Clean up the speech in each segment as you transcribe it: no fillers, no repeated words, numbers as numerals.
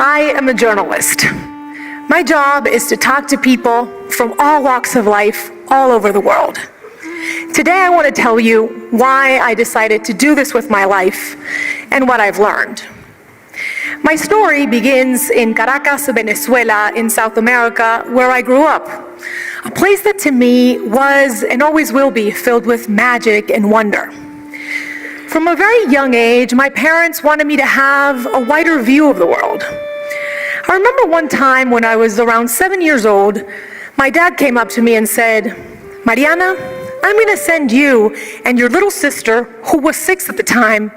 I am a journalist. My job is to talk to people from all walks of life all over the world. Today I want to tell you why I decided to do this with my life and what I've learned. My story begins in Caracas, Venezuela, in South America, where I grew up. A place that to me was and always will be filled with magic and wonder. From a very young age, my parents wanted me to have a wider view of the world. I remember one time when I was around 7 years old, my dad came up to me and said, "Mariana, I'm going to send you and your little sister, who was 6 at the time,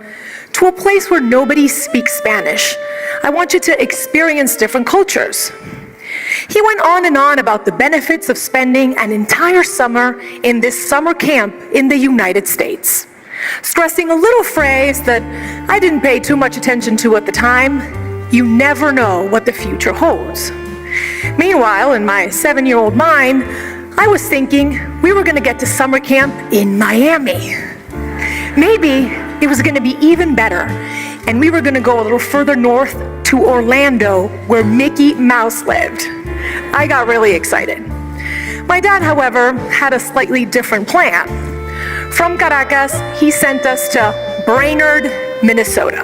to a place where nobody speaks Spanish. I want you to experience different cultures." He went on and on about the benefits of spending an entire summer in this summer camp in the United States, stressing a little phrase that I didn't pay too much attention to at the time: you never know what the future holds. Meanwhile, in my 7-year-old mind, I was thinking we were going to get to summer camp in Miami. Maybe it was going to be even better, and we were going to go a little further north to Orlando, where Mickey Mouse lived. I got really excited. My dad, however, had a slightly different plan. From Caracas, he sent us to Brainerd, Minnesota.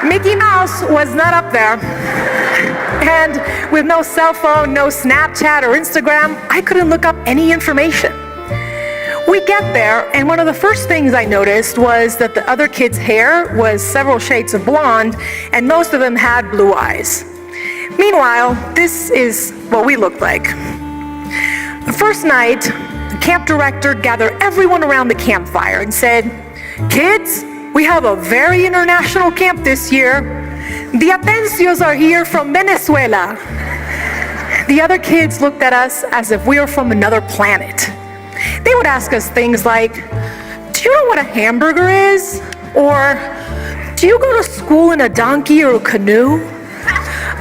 Mickey Mouse was not up there. And with no cell phone, no Snapchat or Instagram, I couldn't look up any information. We get there, and one of the first things I noticed was that the other kids' hair was several shades of blonde, and most of them had blue eyes. Meanwhile, this is what we looked like. The first night, the camp director gathered everyone around the campfire and said, "Kids, we have a very international camp this year. The Atencios are here from Venezuela." The other kids looked at us as if we were from another planet. They would ask us things like, "Do you know what a hamburger is?" Or, "Do you go to school in a donkey or a canoe?"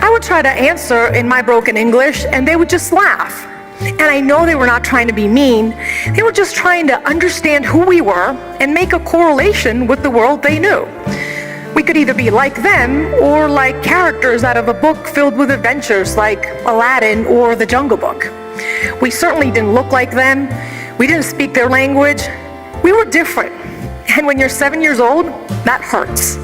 I would try to answer in my broken English, and they would just laugh. And I know they were not trying to be mean. They were just trying to understand who we were and make a correlation with the world they knew. We could either be like them or like characters out of a book filled with adventures like Aladdin or The Jungle Book. We certainly didn't look like them. We didn't speak their language. We were different. And when you're 7 years old, that hurts.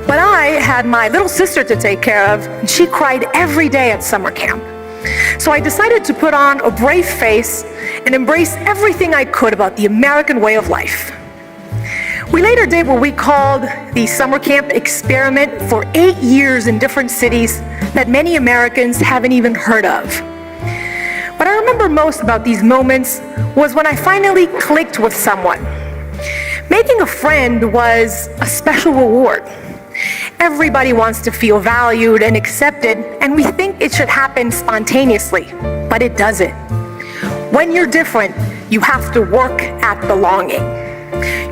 But I had my little sister to take care of, and she cried every day at summer camp. So I decided to put on a brave face and embrace everything I could about the American way of life. We later did what we called the summer camp experiment for 8 years in different cities that many Americans haven't even heard of. What I remember most about these moments was when I finally clicked with someone. Making a friend was a special reward. Everybody wants to feel valued and accepted, and we think it should happen spontaneously, but it doesn't. When you're different, you have to work at belonging.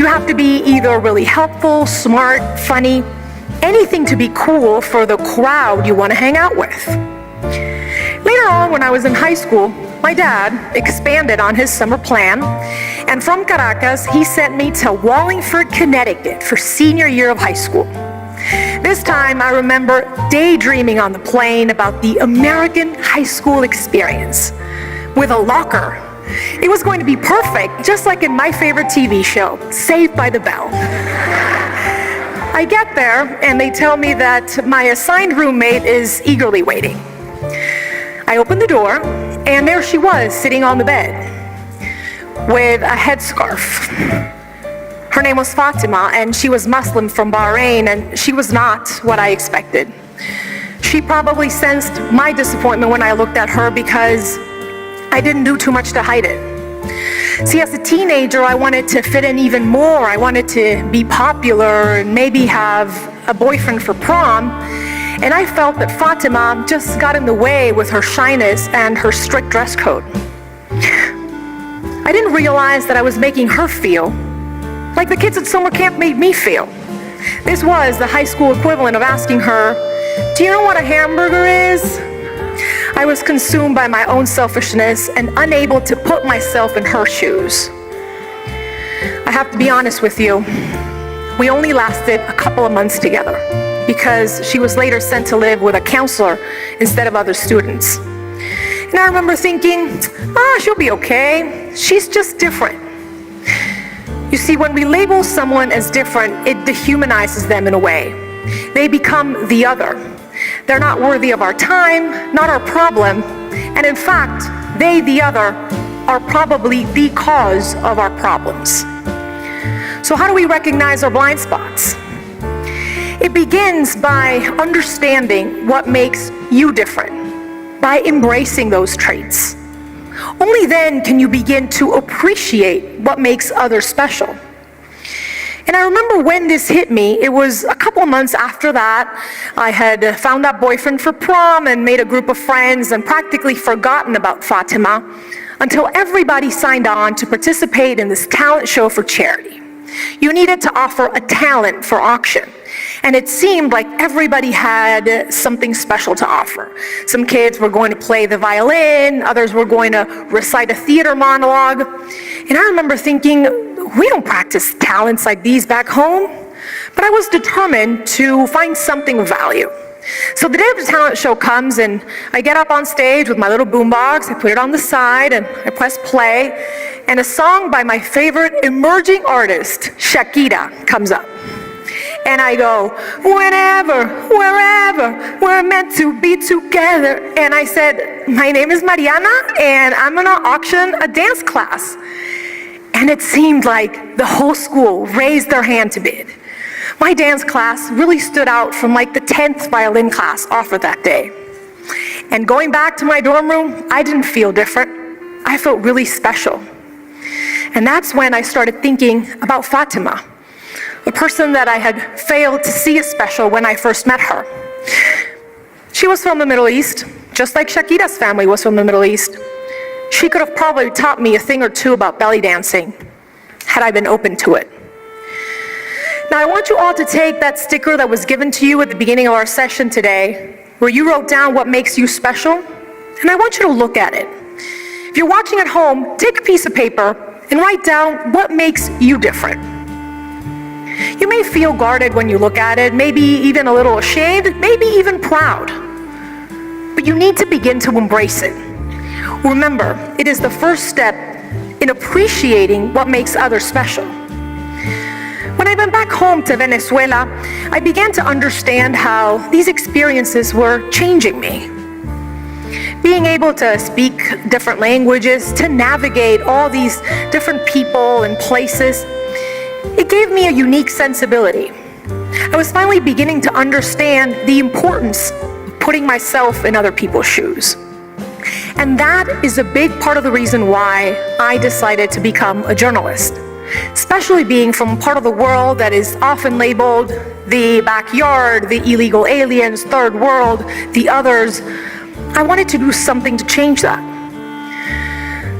You have to be either really helpful, smart, funny, anything to be cool for the crowd you want to hang out with. Later on, when I was in high school, my dad expanded on his summer plan, and from Caracas, he sent me to Wallingford, Connecticut for senior year of high school. This time, I remember daydreaming on the plane about the American high school experience with a locker. It was going to be perfect, just like in my favorite TV show, Saved by the Bell. I get there, and they tell me that my assigned roommate is eagerly waiting. I open the door, and there she was, sitting on the bed with a headscarf. Her name was Fatima, and she was Muslim from Bahrain, and she was not what I expected. She probably sensed my disappointment when I looked at her because I didn't do too much to hide it. See, as a teenager, I wanted to fit in even more. I wanted to be popular and maybe have a boyfriend for prom. And I felt that Fatima just got in the way with her shyness and her strict dress code. I didn't realize that I was making her feel like the kids at summer camp made me feel. This was the high school equivalent of asking her, "Do you know what a hamburger is?" I was consumed by my own selfishness and unable to put myself in her shoes. I have to be honest with you. We only lasted a couple of months together because she was later sent to live with a counselor instead of other students. And I remember thinking, she'll be okay. She's just different. You see, when we label someone as different, it dehumanizes them in a way. They become the other. They're not worthy of our time, not our problem, and in fact, they, the other, are probably the cause of our problems. So how do we recognize our blind spots? It begins by understanding what makes you different, by embracing those traits. Only then can you begin to appreciate what makes others special. And I remember when this hit me, it was a couple months after that. I had found that boyfriend for prom and made a group of friends and practically forgotten about Fatima until everybody signed on to participate in this talent show for charity. You needed to offer a talent for auction. And it seemed like everybody had something special to offer. Some kids were going to play the violin, others were going to recite a theater monologue. And I remember thinking, we don't practice talents like these back home. But I was determined to find something of value. So the day of the talent show comes and I get up on stage with my little boombox, I put it on the side and I press play, and a song by my favorite emerging artist, Shakira, comes up. And I go, whenever, wherever, we're meant to be together. And I said, my name is Mariana and I'm gonna auction a dance class. And it seemed like the whole school raised their hand to bid. My dance class really stood out from like the 10th violin class offered that day. And going back to my dorm room, I didn't feel different. I felt really special. And that's when I started thinking about Fatima, the person that I had failed to see as special when I first met her. She was from the Middle East, just like Shakira's family was from the Middle East. She could have probably taught me a thing or two about belly dancing, had I been open to it. Now I want you all to take that sticker that was given to you at the beginning of our session today, where you wrote down what makes you special, and I want you to look at it. If you're watching at home, take a piece of paper and write down what makes you different. You may feel guarded when you look at it, maybe even a little ashamed, maybe even proud. But you need to begin to embrace it. Remember, it is the first step in appreciating what makes others special. When I went back home to Venezuela, I began to understand how these experiences were changing me. Being able to speak different languages, to navigate all these different people and places, it gave me a unique sensibility. I was finally beginning to understand the importance of putting myself in other people's shoes. And that is a big part of the reason why I decided to become a journalist. Especially being from a part of the world that is often labeled the backyard, the illegal aliens, third world, the others. I wanted to do something to change that.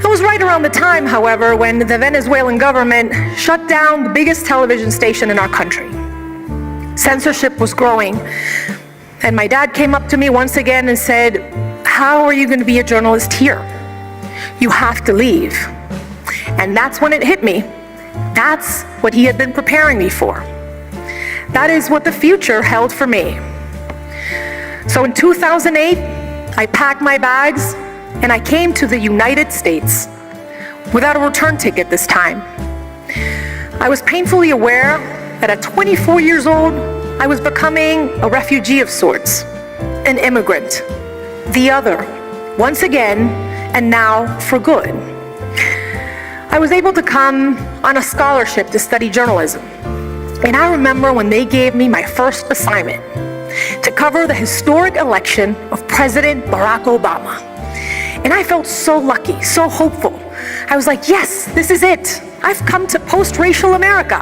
It was right around the time, however, when the Venezuelan government shut down the biggest television station in our country. Censorship was growing, and my dad came up to me once again and said, "How are you going to be a journalist here? You have to leave." And that's when it hit me. That's what he had been preparing me for. That is what the future held for me. So in 2008, I packed my bags and I came to the United States without a return ticket this time. I was painfully aware that at 24 years old, I was becoming a refugee of sorts, an immigrant, the other, once again, and now for good. I was able to come on a scholarship to study journalism. And I remember when they gave me my first assignment to cover the historic election of President Barack Obama. And I felt so lucky, so hopeful. I was like, yes, this is it. I've come to post-racial America,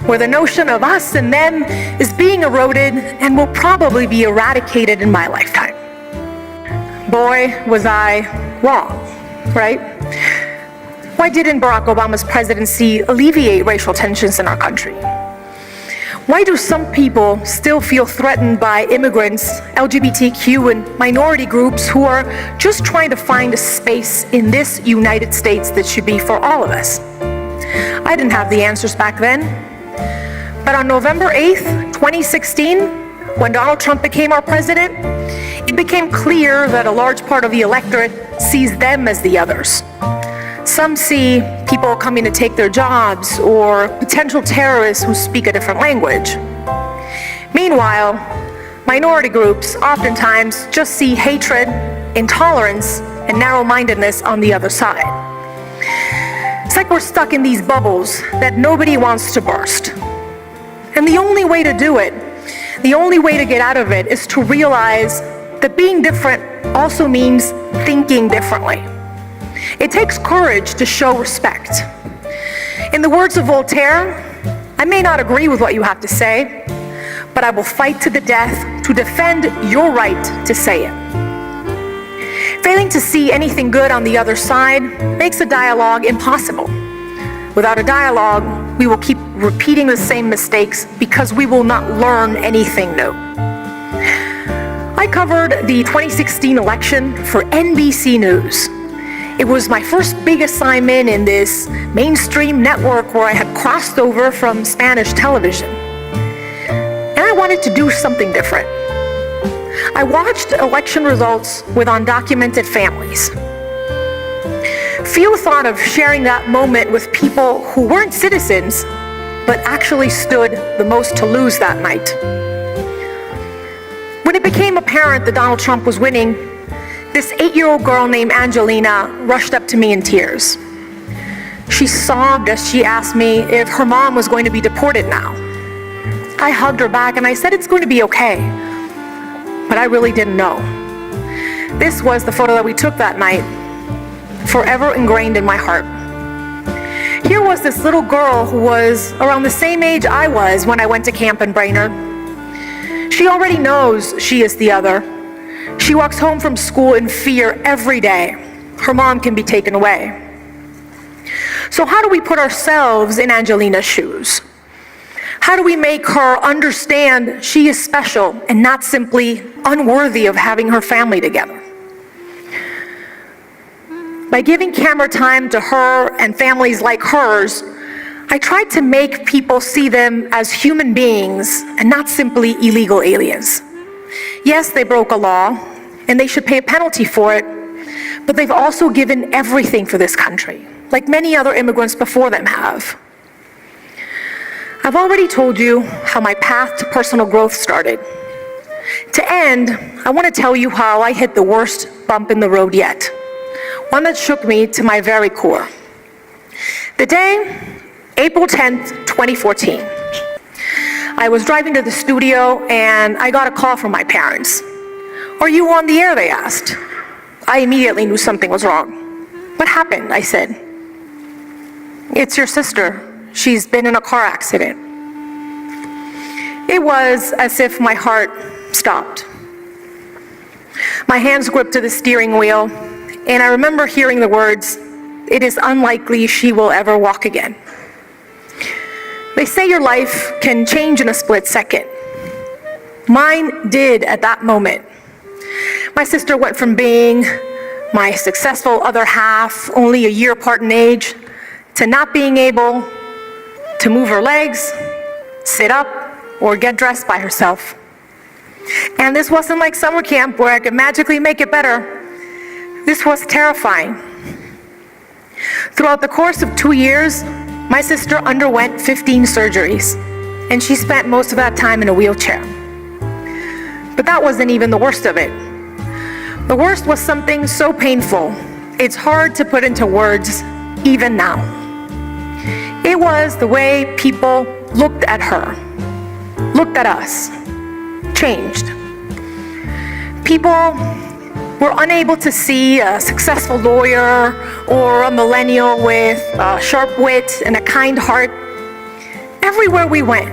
where the notion of us and them is being eroded and will probably be eradicated in my lifetime. Boy, was I wrong, right? Why didn't Barack Obama's presidency alleviate racial tensions in our country? Why do some people still feel threatened by immigrants, LGBTQ, and minority groups who are just trying to find a space in this United States that should be for all of us? I didn't have the answers back then, But on November 8th, 2016, when Donald Trump became our president, it became clear that a large part of the electorate sees them as the others. Some see people coming to take their jobs or potential terrorists who speak a different language. Meanwhile, minority groups oftentimes just see hatred, intolerance, and narrow-mindedness on the other side. It's like we're stuck in these bubbles that nobody wants to burst. And the only way to do it, the only way to get out of it, is to realize that being different also means thinking differently. It takes courage to show respect. In the words of Voltaire, I may not agree with what you have to say, but I will fight to the death to defend your right to say it. Failing to see anything good on the other side makes a dialogue impossible. Without a dialogue, we will keep repeating the same mistakes because we will not learn anything new. I covered the 2016 election for NBC News. It was my first big assignment in this mainstream network where I had crossed over from Spanish television. And I wanted to do something different. I watched election results with undocumented families. Few thought of sharing that moment with people who weren't citizens, but actually stood the most to lose that night. When it became apparent that Donald Trump was winning, this 8-year-old girl named Angelina rushed up to me in tears. She sobbed as she asked me if her mom was going to be deported now. I hugged her back and I said it's going to be okay, but I really didn't know. This was the photo that we took that night, forever ingrained in my heart. Here was this little girl who was around the same age I was when I went to camp in Brainerd. She already knows she is the other. She walks home from school in fear every day. Her mom can be taken away. So how do we put ourselves in Angelina's shoes? How do we make her understand she is special and not simply unworthy of having her family together? By giving camera time to her and families like hers, I tried to make people see them as human beings and not simply illegal aliens. Yes, they broke a law, and they should pay a penalty for it, but they've also given everything for this country, like many other immigrants before them have. I've already told you how my path to personal growth started. To end, I want to tell you how I hit the worst bump in the road yet, one that shook me to my very core. The day, April 10th, 2014. I was driving to the studio and I got a call from my parents. "Are you on the air?" they asked. I immediately knew something was wrong. "What happened?" I said. "It's your sister. She's been in a car accident." It was as if my heart stopped. My hands gripped to the steering wheel, and I remember hearing the words, "It is unlikely she will ever walk again." They say your life can change in a split second. Mine did at that moment. My sister went from being my successful other half, only a year apart in age, to not being able to move her legs, sit up, or get dressed by herself. And this wasn't like summer camp where I could magically make it better. This was terrifying. Throughout the course of 2 years, my sister underwent 15 surgeries, and she spent most of that time in a wheelchair. But that wasn't even the worst of it. The worst was something so painful, it's hard to put into words even now. It was the way people looked at her, looked at us, changed. People were unable to see a successful lawyer or a millennial with a sharp wit and a kind heart. Everywhere we went,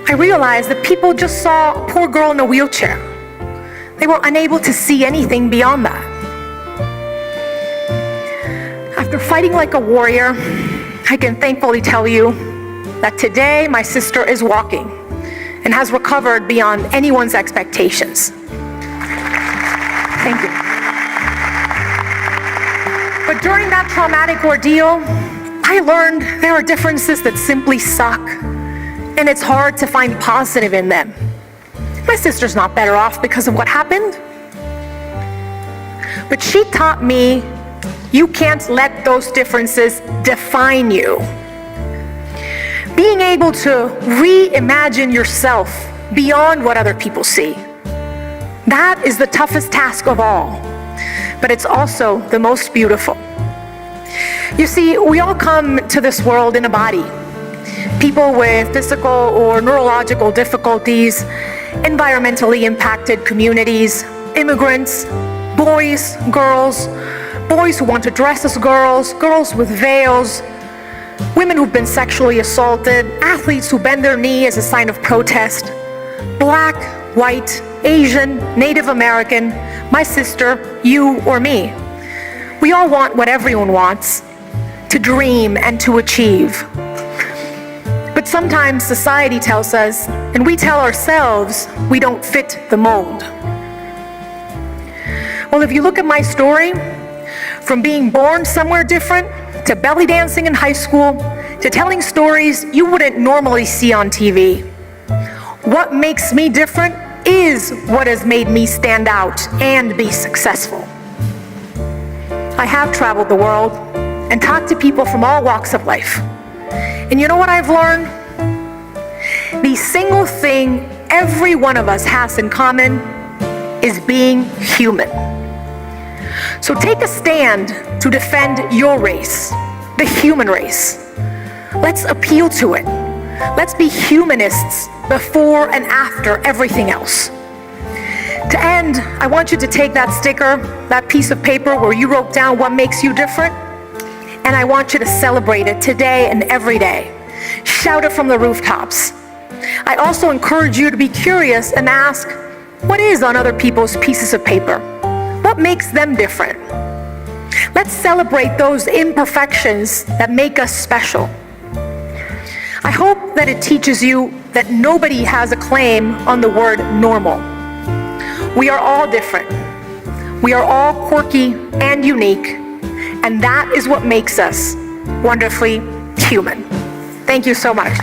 I realized that people just saw a poor girl in a wheelchair. They were unable to see anything beyond that. After fighting like a warrior, I can thankfully tell you that today my sister is walking and has recovered beyond anyone's expectations. Thank you. But during that traumatic ordeal, I learned there are differences that simply suck, and it's hard to find positive in them. My sister's not better off because of what happened. But she taught me you can't let those differences define you. Being able to reimagine yourself beyond what other people see, that is the toughest task of all, but it's also the most beautiful. You see, we all come to this world in a body. People with physical or neurological difficulties, environmentally impacted communities, immigrants, boys, girls, boys who want to dress as girls, girls with veils, women who've been sexually assaulted, athletes who bend their knee as a sign of protest, black, white, Asian, Native American, my sister, you, or me. We all want what everyone wants, to dream and to achieve. But sometimes society tells us, and we tell ourselves, we don't fit the mold. Well, if you look at my story, from being born somewhere different, to belly dancing in high school, to telling stories you wouldn't normally see on TV, what makes me different is what has made me stand out and be successful. I have traveled the world and talked to people from all walks of life. And you know what I've learned? The single thing every one of us has in common is being human. So take a stand to defend your race, the human race. Let's appeal to it. Let's be humanists before and after everything else. To end, I want you to take that sticker, that piece of paper where you wrote down what makes you different, and I want you to celebrate it today and every day. Shout it from the rooftops. I also encourage you to be curious and ask, what is on other people's pieces of paper? What makes them different? Let's celebrate those imperfections that make us special. I hope that it teaches you that nobody has a claim on the word normal. We are all different. We are all quirky and unique, and that is what makes us wonderfully human. Thank you so much.